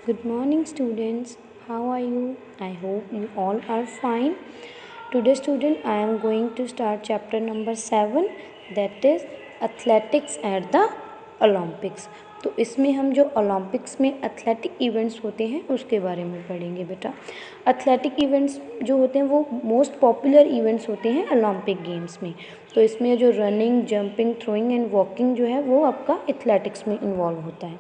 Good morning, students. How are you? I hope you all are fine. Today, student, I am going to start chapter number 7, that is athletics at the Olympics. तो इसमें हम जो Olympics में athletic events होते हैं उसके बारे में पढ़ेंगे बेटा। एथलेटिक इवेंट्स जो होते हैं वो मोस्ट पॉपुलर इवेंट्स होते हैं ओलंपिक गेम्स में। तो इसमें जो running, jumping, throwing and walking जो है वो आपका एथलेटिक्स में इन्वॉल्व होता है।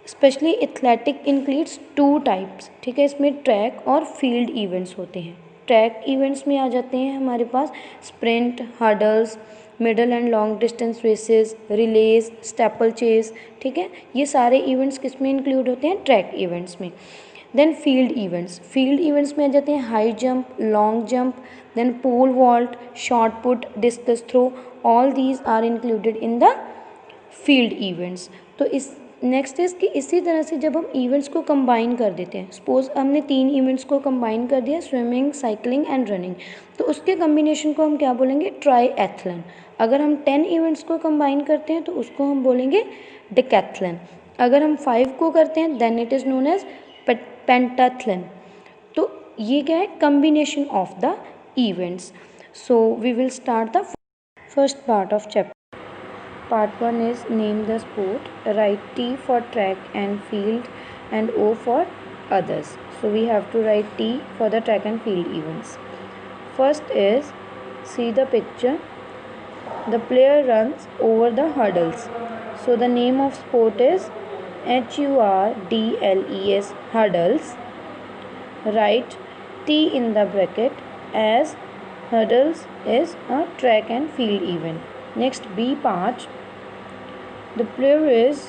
स्पेशली एथलेटिक इंक्लूड्स 2 टाइप्स, ठीक है। इसमें ट्रैक और फील्ड इवेंट्स होते हैं। ट्रैक इवेंट्स में आ जाते हैं हमारे पास sprint, hurdles, middle and long distance races, relays, steeplechase, ठीक है। ये सारे इवेंट्स किस में इंक्लूड होते हैं? ट्रैक इवेंट्स में। देन फील्ड इवेंट्स में आ जाते हैं high jump, long jump, then pole vault, shot put, discus throw, all these are included in the field events. तो इस नेक्स्ट इज़ कि इसी तरह से जब हम इवेंट्स को कंबाइन कर देते हैं, सपोज हमने 3 इवेंट्स को कंबाइन कर दिया, स्विमिंग, साइकिलिंग एंड रनिंग, तो उसके कम्बिनेशन को हम क्या बोलेंगे? ट्राई एथलन। अगर हम 10 इवेंट्स को कंबाइन करते हैं तो उसको हम बोलेंगे डिकैथलन। अगर हम 5 को करते हैं then it is known as pentathlon. तो ये क्या है? Combination of the events. So we will start the first part of chapter. Part 1 is name the sport. Write T for track and field and O for others. So we have to write T for the track and field events. First is, see the picture. The player runs over the hurdles. So the name of sport is HURDLES, hurdles. Write T in the bracket as hurdles is a track and field event. Next, B part. The player is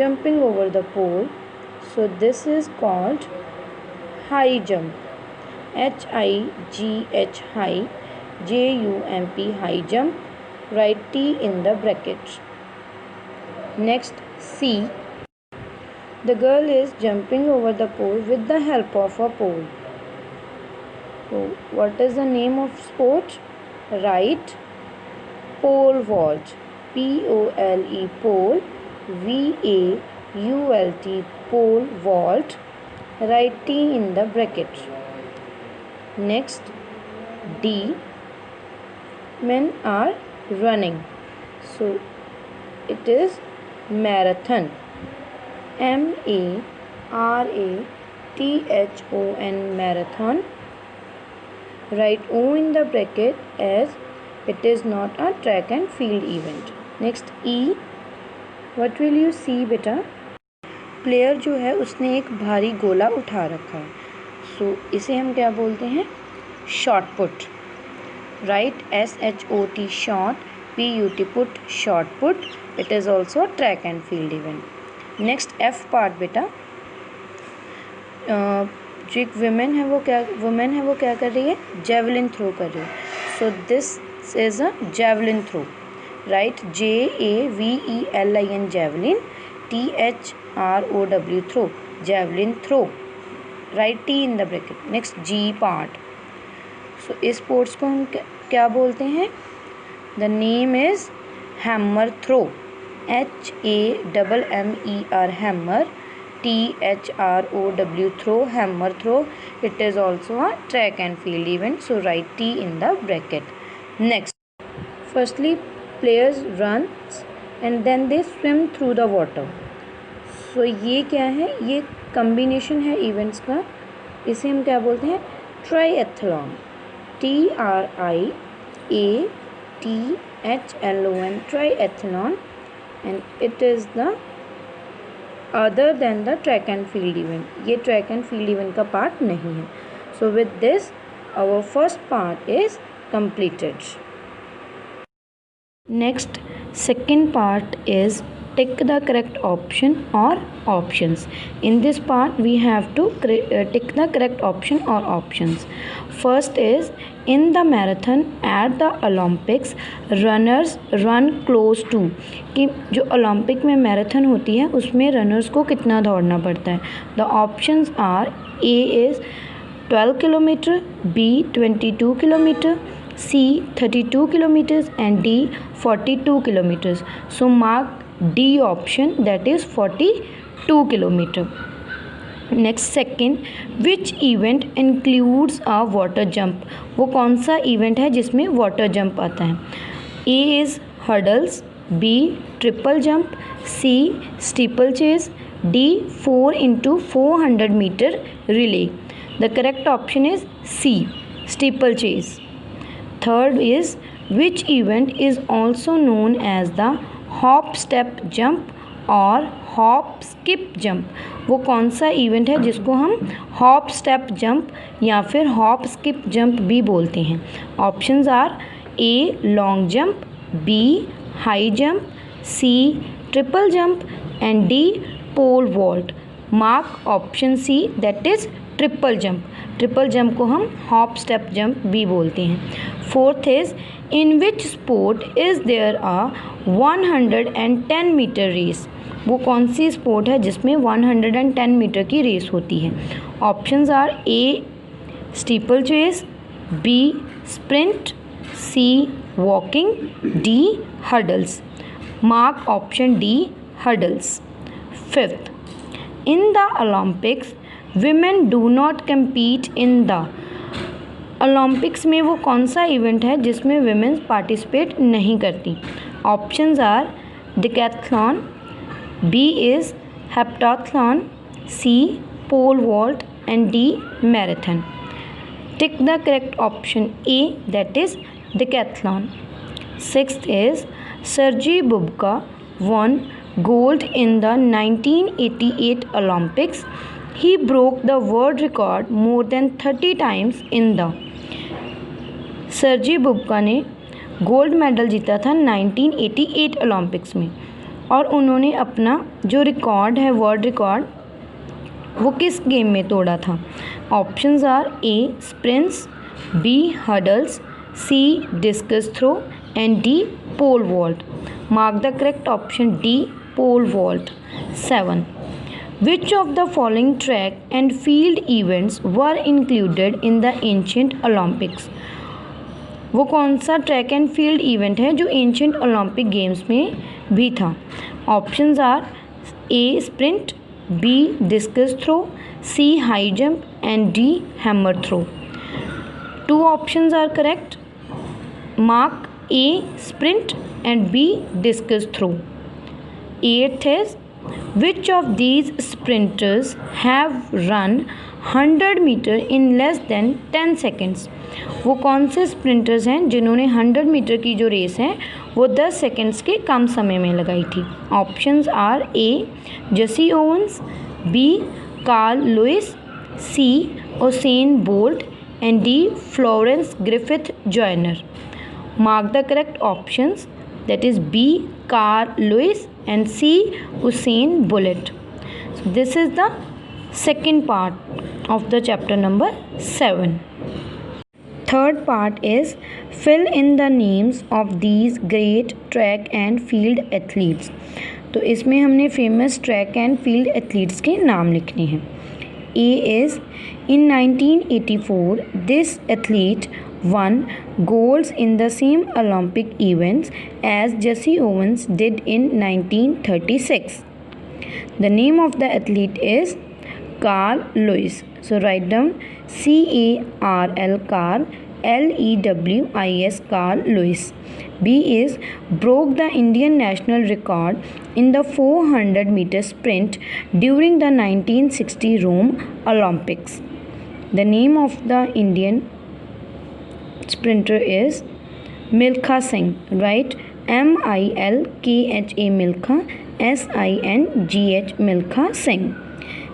jumping over the pole, so this is called high jump. HIGH, high, JUMP, high jump. Write T in the bracket. Next, C. The girl is jumping over the pole with the help of a pole. So what is the name of sport? Write pole vault. POLE, pole, VAULT, pole vault. Write T in the bracket. Next, D. Men are running, so it is marathon. MARATHON, marathon. Write O in the bracket as it is not a track and field event. Next, E. What will you see बेटा? Player जो है उसने एक भारी गोला उठा रखा है, सो इसे हम क्या बोलते हैं? Shot put. Right SHOT, shot, PUT, put, shot put. It is also track and field event. Next, F part बेटा. जो एक वुमेन है वो क्या कर रही है? जेवलिन थ्रो कर रही है. So this is a javelin throw. Right, JAVELIN, javelin. THROW, throw, javelin throw. Write T in the bracket. Next, G part. So इस स्पोर्ट्स को हम क्या बोलते हैं? The name is hammer throw. HAMMER, hammer. THROW, throw, hammer throw. It is also a track and field event, so write T in the bracket. Next, firstly players run and then they swim through the water. So ये क्या है? ये combination है events का. इसे हम क्या बोलते हैं? Triathlon. TRIATHLON, triathlon. And it is the other than the track and field event. ये track and field event का part नहीं है. So with this our first part is completed. Next, second part is tick the correct option or options. In this part we have to tick the correct option or options. First is, in the marathon at the Olympics runners run close to, कि जो Olympic में marathon होती है उसमें runners को कितना दौड़ना पड़ता है? The options are, A is 12 kilometer, B 22 kilometer, C 32 kilometers and D 42 kilometers. So mark D option, that is 42 2 kilometre. Next second, which event includes a water jump, वो कौन सा इवेंट है जिसमें वाटर जंप आता है? A is hurdles, B triple jump, C steeplechase, D 4x400 metre relay. The correct option is C steeplechase. Third is which event is also known as the hop step jump और hop skip jump, वो कौन सा event है जिसको हम hop step jump या फिर hop skip jump भी बोलते हैं? Options are A long jump, B high jump, C triple jump and D pole vault. Mark option C that is triple jump. Triple jump को हम हॉप स्टेप जंप भी बोलते हैं। Fourth is in which sport is there a 110 metre race, वो कौन सी sport है जिसमें 110 metre की रेस होती है? Options are A steeplechase, B sprint, C walking, D hurdles. Mark option D hurdles. Fifth, in the Olympics women do not compete in the, Olympics में वो कौन सा इवेंट है जिसमें विमेंस पार्टिसिपेट नहीं करती? Options are decathlon, B is heptathlon, C pole vault and D marathon. Tick the correct option A that is decathlon. Sixth is Sergey Bubka won gold in the 1988 Olympics. He broke the world record more than 30 times in the, सर्जी Bubka ने gold medal जीता था 1988 Olympics में और उन्होंने अपना जो record है world record वो किस गेम में तोड़ा था? Options are A sprints, B hurdles, C discus throw and D pole vault. Mark the correct option D pole vault. 7. Which of the following track and field events were included in the ancient Olympics? वो कौन सा track and field event है जो ancient Olympic games में भी था? Options are A sprint, B discus throw, C high jump and D hammer throw. 2 options are correct. Mark A sprint and B discus throw. 8th is which of these sprinters have run 100 metre in less than 10 seconds? वो कौन से sprinters हैं जिन्होंने 100 metre की जो race है वो 10 seconds के कम समय में लगाई थी? Options are A Jesse Owens, B Carl Lewis, C Usain Bolt and D Florence Griffith Joyner. Mark the correct options that is B Carl Lewis and C Usain Bolt. So this is the second part of the chapter number 7. Third part is fill in the names of these great track and field athletes. तो इसमें हमने famous track and field athletes के नाम लिखने हैं। A is in 1984 this athlete won golds in the same Olympic events as Jesse Owens did in 1936. The name of the athlete is Carl Lewis. So write down C-A-R-L Carl L-E-W-I-S Carl Lewis. B is broke the Indian national record in the 400 meter sprint during the 1960 Rome Olympics. The name of the Indian sprinter is Milkha Singh. Right? M-I-L-K-H-A Milkha, S-I-N-G-H Milkha Singh.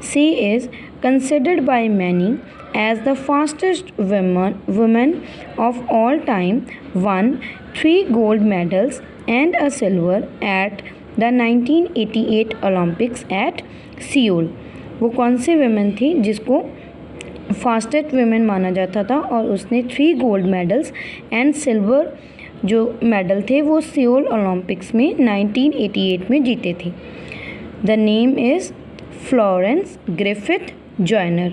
C is considered by many as the fastest woman of all time, won 3 gold medals and a silver at the 1988 Olympics at Seoul. वो कौन सी women थी जिसको fastest women माना जाता था और उसने 3 gold medals and silver जो मेडल थे वो सियोल ओलंपिक्स में 1988 में जीते थे? The name is Florence Griffith joiner.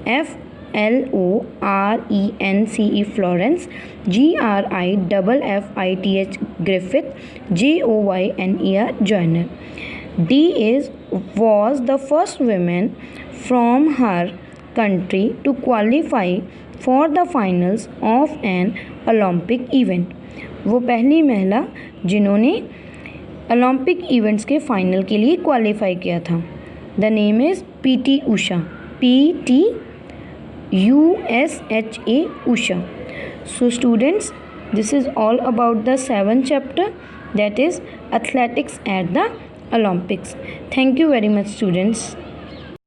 F-L-O-R-E-N-C-E Florence, G-R-I-F-F-I-T-H Griffith, J-O-Y-N-E-R joiner. D is was the first woman from her country to qualify for the finals of an Olympic event. वो पहली महिला जिन्होंने Olympic events के final के लिए qualify किया था. The name is PT Usha. PTUSHA Usha. So students, this is all about the 7th chapter, that is athletics at the Olympics. Thank you very much students.